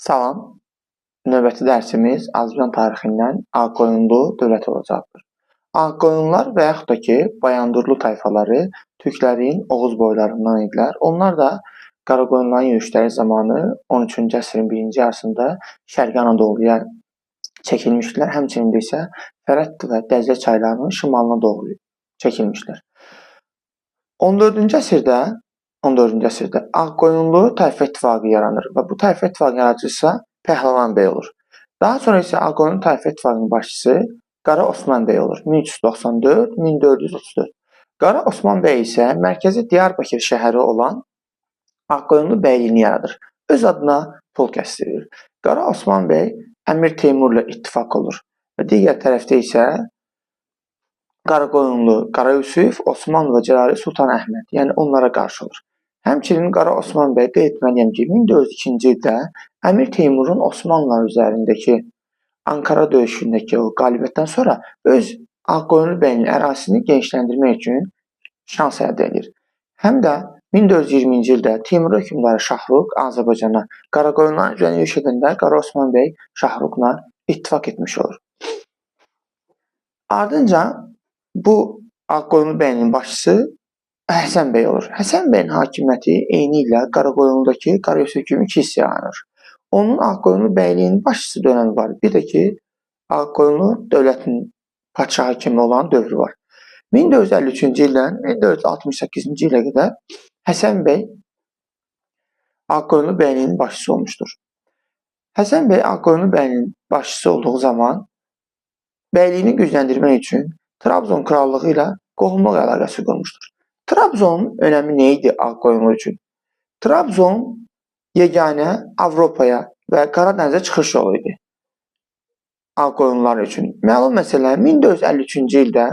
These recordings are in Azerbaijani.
Salam, növbəti dərsimiz Azərbaycan tarixindən Ağqoyunlu dövlət olacaqdır. Ağqoyunlular və yaxud da ki, Bayandurlu tayfaları türklərin Oğuz boylarından idilər. Onlar da Qaraqoyunluların yürüşləri zamanı 13-cü əsrin birinci yarısında Şərqi Anadoluya çəkilmişdilər. Həmçinin isə Fərat və Dəzlə çaylarının şimalına doğru çəkilmişlər. 14-cü əsrdə Ağqoyunlu tayfa ittifaqı yaranır və bu tayfa ittifaqının yaradıcısı Pəhləvan bəy olur. Daha sonra isə Ağqoyunlu tayfa ittifaqının başçısı Qara Osman bəy olur. 1394-1434. Qara Osman bəy isə mərkəzi Diyarbakır şəhəri olan Ağqoyunlu bəyliyini yaradır. Öz adına pul kəsdirir. Qara Osman bəy Əmir Teymurla ittifaq olur və digər tərəfdə isə Qaraqoyunlu, Qara Yusif, Osmanlı və Cəlali Sultan Əhməd, yəni onlara qarşı olur. Həmçinin Qara Osman bəy qeyd etməliyəm ki, 1402-ci ildə Əmir Teymurun Osmanlılar üzərindəki Ankara döyüşündəki o qalibiyyətdən sonra öz Ağqoyunlu bəyinin ərazisini genişləndirmək üçün şans əldə edir. Həm də 1420-ci ildə Teymur hökmdarı Şahrux Azərbaycana Qaraqoyunluların üzərində yürüş edəndə Qara Osman bəy Şahrukla ittifaq etmiş olur. Ardınca bu Ağqoyunlu bəyinin başçısı Həsən bəy olur. Həsən bəyin hakimiyyəti eyni ilə Qaraqoyunludakı Qara Yusif kimi iki hissəyə ayrılır. Onun Ağqoyunlu bəyliyinin başçısı dönəmi var. Bir də ki, Ağqoyunlu dövlətinin padşahı kimi olan dövrü var. 1453-cü ildən 1468-ci ilə qədər Həsən bəy Ağqoyunlu bəyliyinin başçısı olmuşdur. Həsən bəy Ağqoyunlu bəyliyinin başçısı olduğu zaman bəyliyini gücləndirmək üçün Trabzon krallığı ilə qohumluq əlaqəsi qurmuşdur. Trabzonun önəmi nə idi Ağqoyunlu üçün? Trabzon yeganə Avropaya və Qara dənizə çıxış yolu idi Ağqoyunlular üçün. Məlum məsələ 1453-cü ildə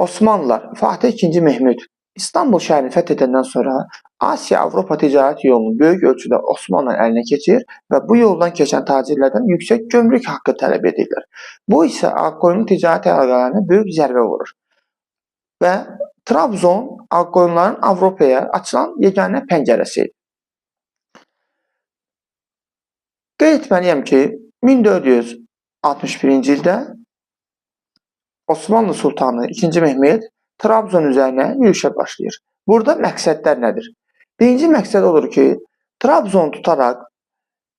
Osmanlılar Fatih II Mehmet İstanbul şəhərini fəth edəndən sonra Asiya-Avropa ticarət yolunu böyük ölçüdə Osmanlıların əlinə keçir və bu yoldan keçən tacirlərdən yüksək gömrük haqqı tələb edirlər. Bu isə Ağqoyunlu ticarət əlaqələrinə böyük zərbə vurur. Və Trabzon Ağqoyunluların Avropaya açılan yeganə pəncərəsi idi. Qeyd etməliyəm ki, 1461-ci ildə Osmanlı Sultanı II Mehmet Trabzon üzərinə yürüşə başlayır. Burada məqsədlər nədir? Birinci məqsəd odur ki, Trabzon tutaraq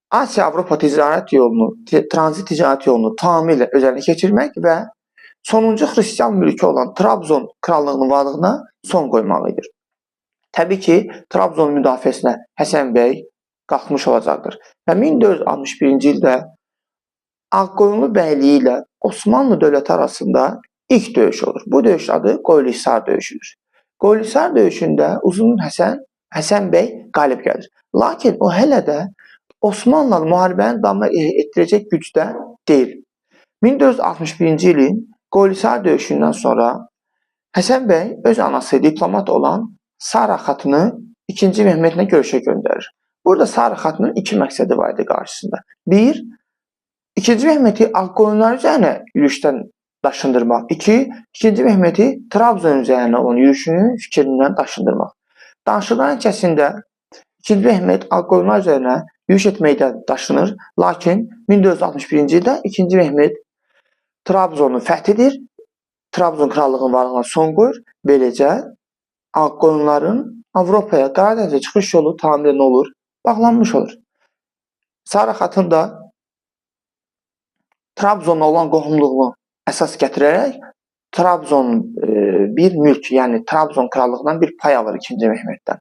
Asiya-Avropa ticarət yolunu, tranzit ticarət yolunu tamamilə üzərinə keçirmək və sonuncu xristian mülkü olan Trabzon krallığının varlığına son qoymaq edir. Təbii ki, Trabzon müdafiəsinə Həsən bəy qalxmış olacaqdır. Və 1461-ci ildə Ağqoyunlu bəyliyi ilə Osmanlı dövləti arasında ilk döyüş olur. Bu döyüş adı Qoylisar döyüşüdür. Qoylisar döyüşündə Uzun Həsən bəy qalib gəlir. Lakin o hələ də Osmanlılar müharibəni davam etdirəcək gücdə deyil. 1461-ci ilin Qoylisar döyüşündən sonra Həsən bəy öz anası diplomat olan Sara xatını II Mehmetlə görüşə göndərir. Burada Sara xatının iki məqsədi var idi qarşısında. Bir, II Mehmeti Ağqoyunlular üzərinə yürüşdən daşındırmaq. İkinci Mehmeti Trabzon üzərinə olan yürüşünü fikrindən daşındırmaq. Danışıqların içərisində II Mehmet Ağqoyunlular üzərinə yürüş etməkdən daşınır. Lakin 1461-ci ildə II Mehmet Trabzonu fəth edir. Trabzon krallığının varlığına son qoyur. Beləcə Ağqoyunluların Avropaya, Qara dənizə çıxış yolu tamamilə nə olur? Bağlanmış olur. Sara xatın da Trabzonla olan qohumluğunu əsas gətirərək Trabzonun bir mülk, yəni Trabzon krallığından bir pay alır II Mehmetdən.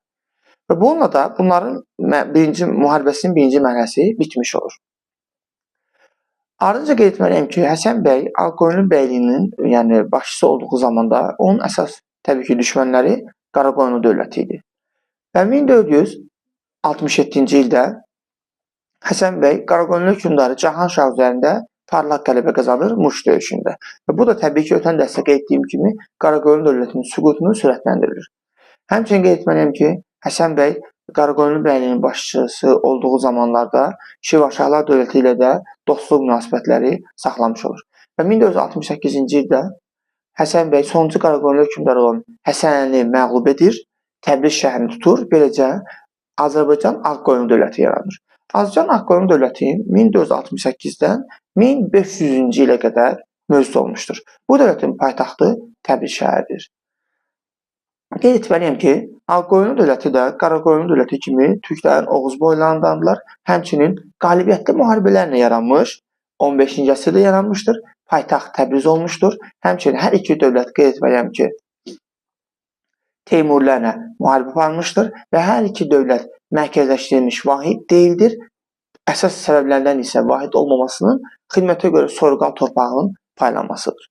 Və bununla da bunların müharibəsinin birinci mərhələsi bitmiş olur. Ardınca qeyd etməliyəm ki, Həsən bəy Ağqoyunlu bəyliyinin yəni başçısı olduğu zamanda onun əsas təbii ki düşmənləri Qaraqoyunlu dövləti idi. Və 1467-ci ildə Həsən bəy Qaraqoyunlu hökmdarı Cahanşah üzərində parlaq qələbə qazanır Muş döyüşündə. Və bu da təbii ki, ötən dərsdə qeyd etdiyim kimi Qaraqoyunlu dövlətinin süqutunu sürətləndirir. Həmçinin qeyd etməliyəm ki, Həsən bəy Qaraqoyunlu bəyliyinin başçısı olduğu zamanlarda Şirvanşahlar dövləti ilə də dostluq münasibətləri saxlamış olur. Və 1468-ci ildə Həsən bəy sonuncu Qaraqoyunlu hökmdarı olan Həsən Əlini məğlub edir, Təbriz şəhərini tutur, beləcə Azərbaycan Ağqoyunlu dövləti yaranır. Azərbaycan Ağqoyunlu dövləti 1468-dən 1500-cü ilə qədər mövcud olmuşdur. Bu dövlətin paytaxtı Təbriz şəhəridir. Qeyd etməliyəm ki, Ağqoyunlu dövləti də Qaraqoyunlu dövləti kimi türklərin Oğuz boylarındandılar. Həmçinin qalibiyyətli müharibələrlə yaranmış, 15-ci əsrdə yaranmışdır. Paytaxt Təbriz olmuşdur. Həmçinin hər iki dövlət qeyd etməliyəm ki, Teymurilərlə müharibə aparmışdır və hər iki dövlət mərkəzləşdirilmiş vahid deyildir. Əsas səbəblərdən isə vahid olmamasının xidmətə görə soyurqal torpağının paylanmasıdır.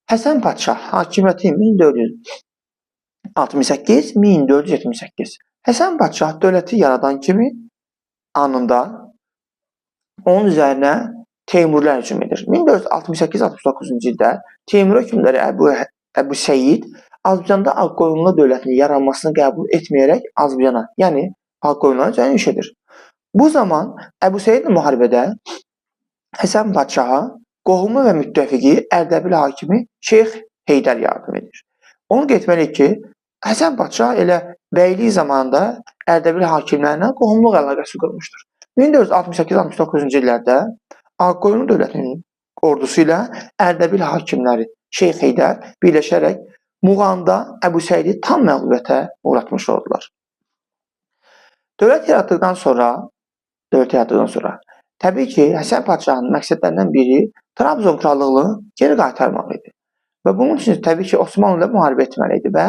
Həsən Padşah hakimiyyəti 1468-1478. Həsən Padşah dövləti yaradan kimi anında onun üzərinə Teymurilər hücum edir. 1468-69-cu ildə Teymur hökmdarı Əbu Seyid Azərbaycanda Ağqoyunlu dövlətinin yaranmasını qəbul etməyərək Azərbaycana, yəni Ağqoyunlulara cəniş edir. Bu zaman Əbu Seyid müharibədə Həsən Padşaha qohumu və müttəfiqi Ərdəbil hakimi Şeyx Heydər yardım edir. Onu qeyd etməliyik ki, Həsən Padşah elə bəylik zamanında Ərdəbil hakimlərinə qohumluq əlaqəsi qurmuşdur. 1468-69-cu illərdə Ağqoyunlu dövlətinin ordusu ilə Ərdəbil hakimləri Şeyx Heydər birləşərək Muğanda Əbu Seyidi tam məğlubiyyətə uğratmış oldular. Dövlət yaratdıqdan sonra təbii ki, Həsən Padşahın məqsədlərindən biri Trabzon krallığını geri qaytarmaq idi. Və bunun üçün təbii ki, Osmanlı ilə müharibə etməli idi və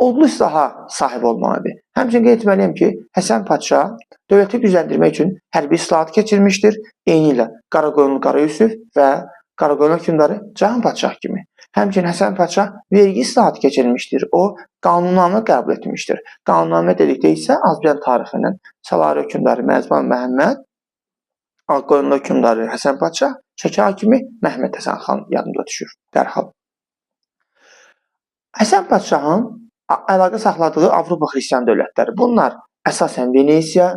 odlu silaha sahib olmalı idi. Həmçinin qeyd etməliyəm ki, Həsən Padşah dövləti gücləndirmək üçün hərbi islahat keçirmişdir. Eyni ilə Qaraqoyunlu Qara Yusif və Qaraqoyunlu hökmdarı Cahan Padşah kimi. Həmçinin Həsən Padşah vergi islahatı keçirmişdir. O, qanunnamə qəbul etmişdir. Qanunnamə dedikdə isə Azərbaycan tarixindən Salari hökmdarı Mərzban Məhəmməd, Ağqoyunlu hökmdarı Həsən Padşah, Şəki hakimi Məhəmməd Həsən xan yadımıza düşür dərhal. Həsən Padşahın əlaqə saxladığı Avropa xristian dövlətləri. Bunlar əsasən Venesiya,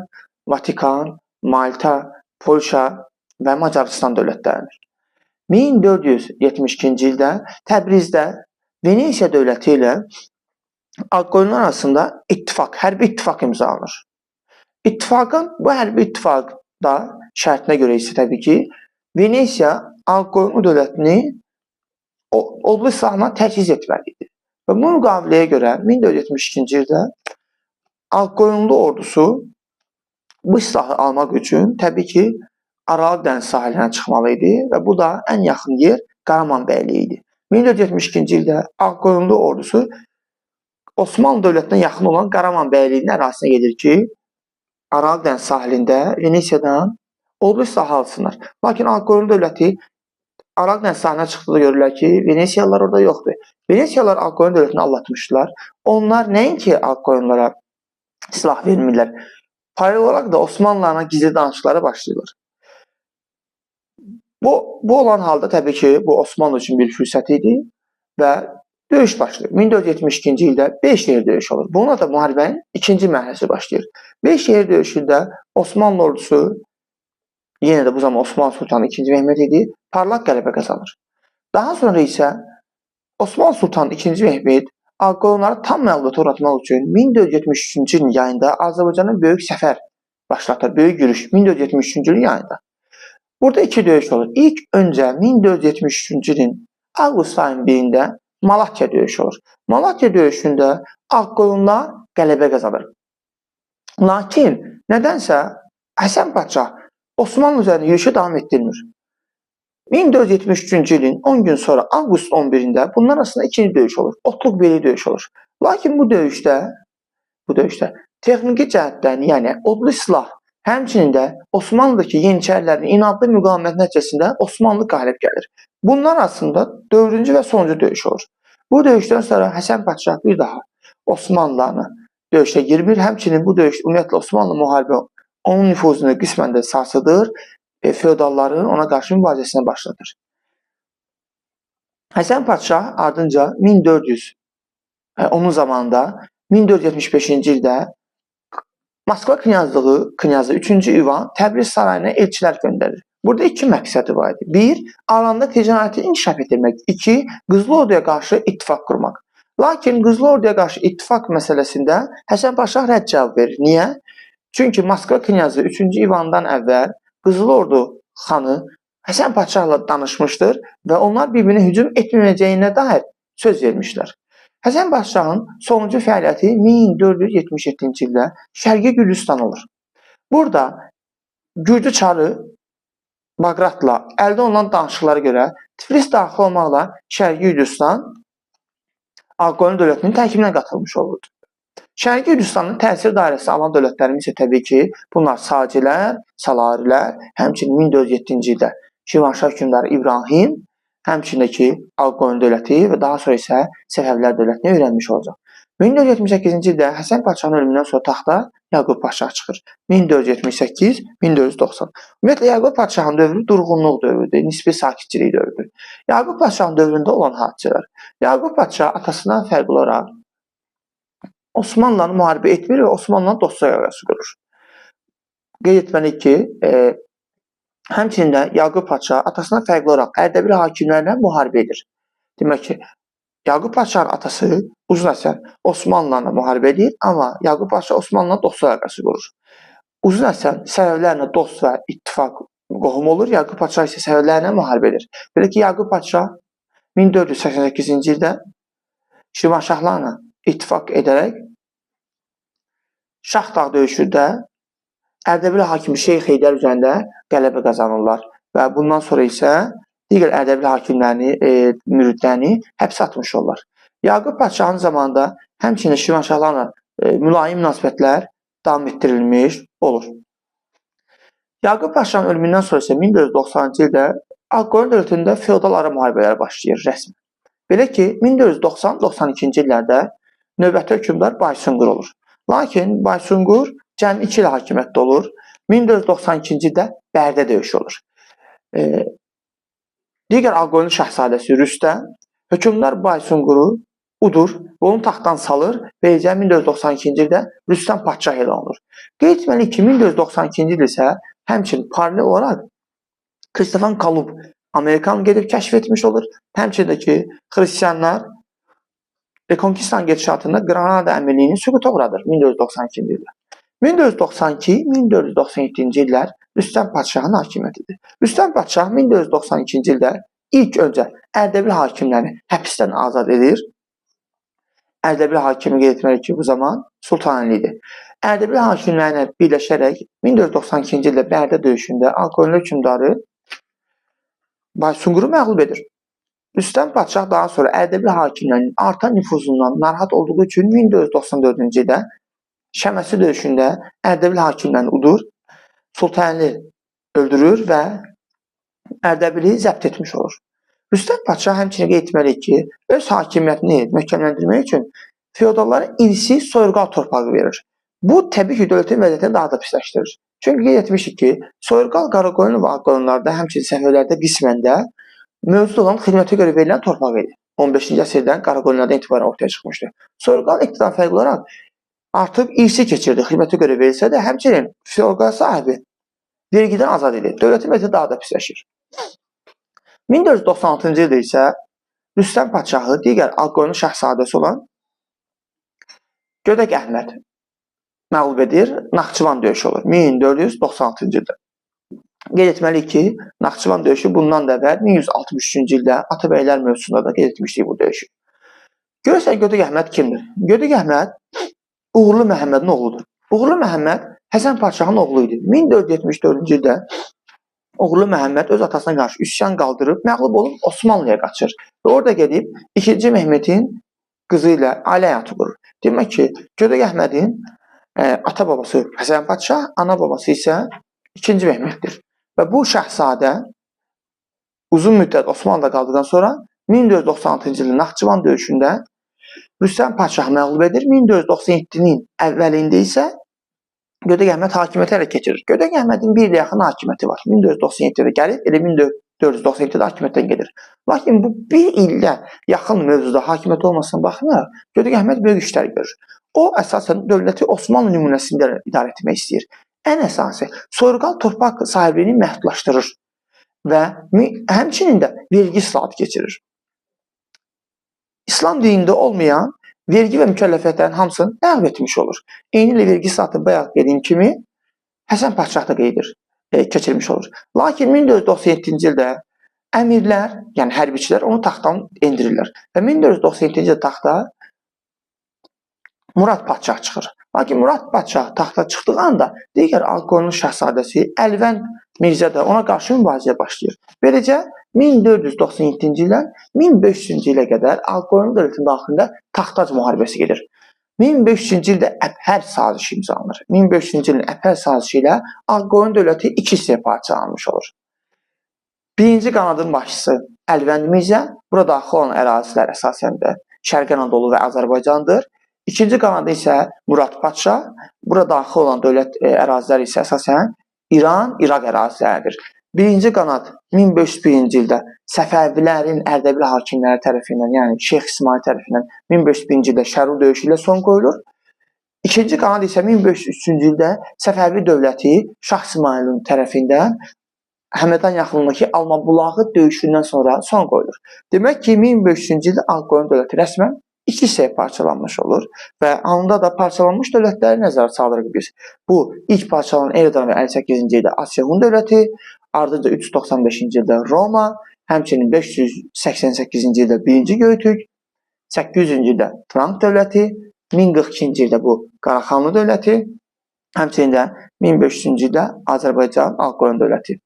Vatikan, Malta, Polşa və Macarıstan dövlətləridir. 1472-ci ildə Təbrizdə Venesiya dövləti ilə Ağqoyunlular arasında hərbi ittifaq imzalanır. Bu hərbi ittifaqda şərtinə görə isə təbii ki, Venesiya Ağqoyunlu dövlətini odlu silahla təchiz etməlidir. Və bu müqaviləyə görə 1472-ci ildə Ağqoyunlu ordusu bu silahı almaq üçün təbii ki, Aralıq dəniz sahilinə çıxmalı idi və bu da ən yaxın yer Qaraman bəyliyi idi. 1472-ci ildə Ağqoyunlu ordusu Osmanlı dövlətinə yaxın olan Qaraman bəyliyinin ərazisinə gedir ki, Aralıq dəniz sahilində Venesiyadan odlu silah alsınlar. Lakin Ağqoyunlu dövləti Aralıq dəniz sahilinə çıxdığı görürlər ki, Venesiyalılar orada yoxdur. Venesiyalılar Ağqoyunlu dövlətini aldatmışdılar. Onlar nəinki Ağqoyunlulara silah vermirlər, paralel olaraq da Osmanlılarla gizli danışıqlara başlayırlar. Bu olan halda təbii ki, bu Osmanlı üçün bir fürsət idi və döyüş başlayır. 1472-ci ildə Beyşehir döyüşü olur. Bununla da müharibənin ikinci mərhələsi başlayır. Beyşehir döyüşündə Osmanlı ordusu, yenə də bu zaman Osmanlı Sultanı II. Mehmet idi, parlaq qələbə qazanır. Daha sonra isə Osmanlı Sultanı II. Mehmet Ağqoyunluları tam məğlubiyyətə uğratmaq üçün 1473-cü ilin yayında Azərbaycana böyük səfər başlatır, böyük yürüş 1473-cü ilin yayında. Burada iki döyüş olur. İlk öncə 1473-cü ilin avqust ayının 1-də Malatya döyüşü olur. Malatya döyüşündə Ağqoyunlular qələbə qazanır. Lakin nədənsə Həsən Padşah Osmanlı üzərində yürüşə davam etdirmir. 1473-cü ilin 10 gün sonra avqust 11-də bunlar arasında ikinci döyüş olur. Otluq beylik döyüş olur. Lakin bu döyüşdə texniki cəhətdən, yəni odlu silah, həmçinin də Osmanlıdakı Yeniçərilərin inadlı müqavimət nəticəsində Osmanlı qalib gəlir. Bunlar arasında 4-cü və sonuncu döyüş olur. Bu döyüşdən sonra Həsən Padşah bir daha Osmanlılarla döyüşə girmir. Həmçinin bu döyüş ümumiyyətlə Osmanlı müharibə onun nüfuzunu qismən də sarsıdır, feodalların ona qarşı mübarizəsinə başladır. Həsən Padşah ardınca onun zamanında 1475-ci ildə Moskva knyazı 3-cü İvan Təbriz sarayına elçilər göndərir. Burada iki məqsədi var idi. 1. Alanda ticarəti inkişaf etdirmək. 2. Qızıl Orduya qarşı ittifaq qurmaq. Lakin Qızıl Orduya qarşı ittifaq məsələsində Həsən Padşah rədd cavab verir. Niyə? Çünki Moskva knyazı 3-cü İvandan əvvəl Qızıl Ordu xanı Həsən Padşahla danışmışdır və onlar bir-birinə hücum etməyəcəyinə dair söz vermişlər. Həsən Padşahın sonuncu fəaliyyəti 1477-ci ildə Şərqi Gürcüstan olur. Burada Gürcü çarı Baqratla əldə olunan danışıqlara görə Tiflis daxil olmaqla Şərqi Gürcüstan Ağqoyunlu dövlətinin tərkibinə qatılmış olurdu. Şərqi Gürcüstanın təsir dairəsi alan dövlətlərimiz isə təbii ki, bunlar Sacilər, Salarilər, həmçinin 1407-ci ildə Şirvanşah hökmdarı İbrahim, həmçinin ki, Ağqoyunlu dövləti və daha sonra isə Səfəvilər dövlətini öyrənmiş olacaq. 1478-ci ildə Həsən Padşahın ölümündən sonra taxta Yaqub Padşah çıxır. 1478-1490. Ümumiyyətlə, Yaqub Padşahın dövrü durğunluq dövrüdür, nisbi sakitçilik dövrüdür. Yaqub Padşahın dövründə olan hadisələr. Yaqub Padşah atasından fərqli olaraq Osmanlıla müharibə etmir və Osmanlıla dostluq əlaqəsi qurur. Qeyd etməliyik ki, həmçinin də Yaqub Padşah atasından fərqli olaraq Ərdəbil hakimlərlə müharibə edir. Demək ki, Yaqub Padşahın atası uzun əsər Osmanlılarla müharibə edir, amma Yaqub Padşah Osmanlıla dostluq əlaqəsi qurur. Uzun əsər Səfəvlərlə dost və ittifaq qohum olur, Yaqub Padşah isə Səfəvlərlə müharibə edir. Belə ki, Yaqub Padşah 1488-ci ildə Şirvanşahlarla ittifaq edərək Şahdağ döyüşündə Ərdəbil hakimi Şeyx Heydər üzərində qələbə qazanırlar və bundan sonra isə digər Ərdəbil hakimlərini, müridlərini həbsə atmış olurlar. Yaqub Padşahın zamanında həmçinin Şirvanşahlarla mülayim münasibətlər davam etdirilmiş olur. Yaqub Padşahın ölümündən sonra isə 1490-cı ildə Ağqoyunlu dövlətində feodal ara müharibələr başlayır rəsmən. Belə ki, 1490-92-ci illərdə növbəti hökmdar Baysunqur olur. Lakin Baysunqur cəmi 2 il hakimiyyətdə olur. 1492-ci ildə Bərdə döyüşü olur. Digər Ağqoyunlu şahzadəsi Rüstəm hökmdar Baysunquru udur və onu taxtdan salır və 1492-ci ildə Rüstəm padşah elan olur. Qeyd etməliyik ki, 1492-ci il isə həmçinin paralel olaraq Kristofer Kolumb Amerikanı gedib kəşf etmiş olur. Həmçinin də ki, xristianlar Rekonkistan gedişatında Granada əmirliyini süquta uğradır 1492-ci ildə. 1492-1497-ci illər Rüstəm Padşahın hakimiyyətidir. Rüstəm Padşah 1492-ci ildə ilk öncə Ərdəbil hakimlərini həbsdən azad edir. Ərdəbil hakimi qeyd etməliyik ki, bu zaman Sultanəli idi. Ərdəbil hakimlərinə birləşərək 1492-ci ildə Bərdə döyüşündə Ağqoyunlu hökmdarı Baysunquru məğlub edir. Rüstəm Padşah daha sonra Ərdəbil hakimlərinin artan nüfuzundan narahat olduğu üçün 1494-cü ildə Şəməsi döyüşündə Ərdəbil hakimlərini udur, Sultanəli öldürür və Ərdəbili zəbt etmiş olur. Rüstəm Padşah həmçinin qeyd etməliyik ki, öz hakimiyyətini möhkəmləndirmək üçün feodallara irsi soyurqal torpağı verir. Bu, təbii ki, dövlətin vəziyyətini daha da pisləşdirir. Çünki qeyd etmişik ki, soyurqal Qaraqoyunlu və Ağqoyunlularda, həmçinin Səfəvlərdə qisməndə mövcud olan xidmətə görə verilən torpaq idi. 15-ci əsrdən Qaraqoyunlulardan etibarən ortaya çıxmışdı. Soyurqal iqtidardan fərqli olaraq artıq irsi keçirdi, xidmətə görə verilsə də, həmçinin soyurqal sahibi vergidən azad edir. Dövlətin vəziyyəti daha da pisləşir. 1496-cı ildə isə Rüstəm Padşahı digər Ağqoyunlu şahzadəsi olan Gödək Əhməd məğlub edir, Naxçıvan döyüşü olur 1496-cı ildə. Qeyd etməliyik ki, Naxçıvan döyüşü bundan da əvvəl 1163-cü ildə Atabəylər mövzusunda da qeyd etmişdik bu döyüşü. Görürsən, Gödək Əhməd kimdir? Gödək Əhməd Uğurlu Məhəmmədin oğludur. Uğurlu Məhəmməd Həsən Padşahın oğlu idi. 1474-cü ildə Uğurlu Məhəmməd öz atasına qarşı üsyan qaldırıb, məğlub olub Osmanlıya qaçır. Və orada gedib 2-ci Mehmetin qızı ilə ailə həyatı qurur. Demək ki, Gödək Əhmədin ata babası Həsən Padşah, ana babası isə 2-ci Mehmetdir. Və bu şəhzadə uzun müddət Osmanlıda qaldıqdan sonra 1496-cı ilin Naxçıvan döyüşündə Rüstəm Padşahı məğlub edir. 1497-nin əvvəlində isə Gödək Əhməd hakimiyyəti ələ keçirir. Gödək Əhmədin bir ilə yaxın hakimiyyəti var. 1497-də gəlib, elə 1497-də hakimiyyətdən gedir. Lakin bu bir illə yaxın mövzuda hakimiyyət olmasına baxmayaraq, Gödək Əhməd böyük işlər görür. O, əsasən dövləti Osmanlı nümunəsində idarə etmək istəyir. Ən əsası, soyurqal torpaq sahibliyini məhdudlaşdırır və həmçinin də vergi islahatı keçirir. İslam dinində olmayan vergi və mükəlləfiyyətlərin hamısını ləğv etmiş olur. Eyni ilə vergi statı bayaq dediyim kimi Həsən Padşah da keçirmiş olur. Lakin 1497-ci ildə əmirlər, yəni hərbiçilər onu taxtdan endirirlər və 1497-ci ildə taxta Murad Padşah çıxır. Lakin Murad Padşah taxta çıxdığı anda digər Ağqoyunlu şahzadəsi Əlvənd Mirzə də ona qarşı mübarizəyə başlayır. Beləcə 1497-ci ildən 1500-cü ilə qədər Ağqoyunlu dövlətinin daxilində taxtac müharibəsi gedir. 1500-cü ildə Əbhər sazişi imzalanır. 1500-cü ilin Əbhər sazişi ilə Ağqoyunlu dövləti iki hissəyə parçalanmış olur. Birinci qanadın başçısı Əlvənd Mirzə, burada daxil olan ərazilər əsasən də Şərqi Anadolu və Azərbaycandır. İkinci qanadı isə Murad Padşah, burada daxil olan dövlət ərazilər isə əsasən İran, İraq əraziləridir. Birinci qanad 1501-ci ildə Səfəvilərin Ərdəbil hakimləri tərəfindən, yəni Şeyx İsmail tərəfindən 1501-ci ildə Şərur döyüşü ilə son qoyulur. İkinci qanad isə 1503-cü ildə Səfəvi dövləti Şah İsmailin tərəfindən Həmədan yaxınlığındakı Almabulağı döyüşündən sonra son qoyulur. Demək ki, 1500-cü ildə Ağqoyunlu dövləti rəsmən iki hissəyə parçalanmış olur və anında da parçalanmış dövlətləri nəzərə çaldırırıq biz. Bu, ilk parçalanan Eradan və 58-ci ildə Asiya Hun dövləti, ardınca 395-ci ildə Roma, həmçinin 588-ci ildə 1-ci Göytürk, 800-cü ildə Frank dövləti, 1042-ci ildə bu Qaraxanlı dövləti, həmçinin də 1500-cü ildə Azərbaycan Ağqoyunlu dövləti.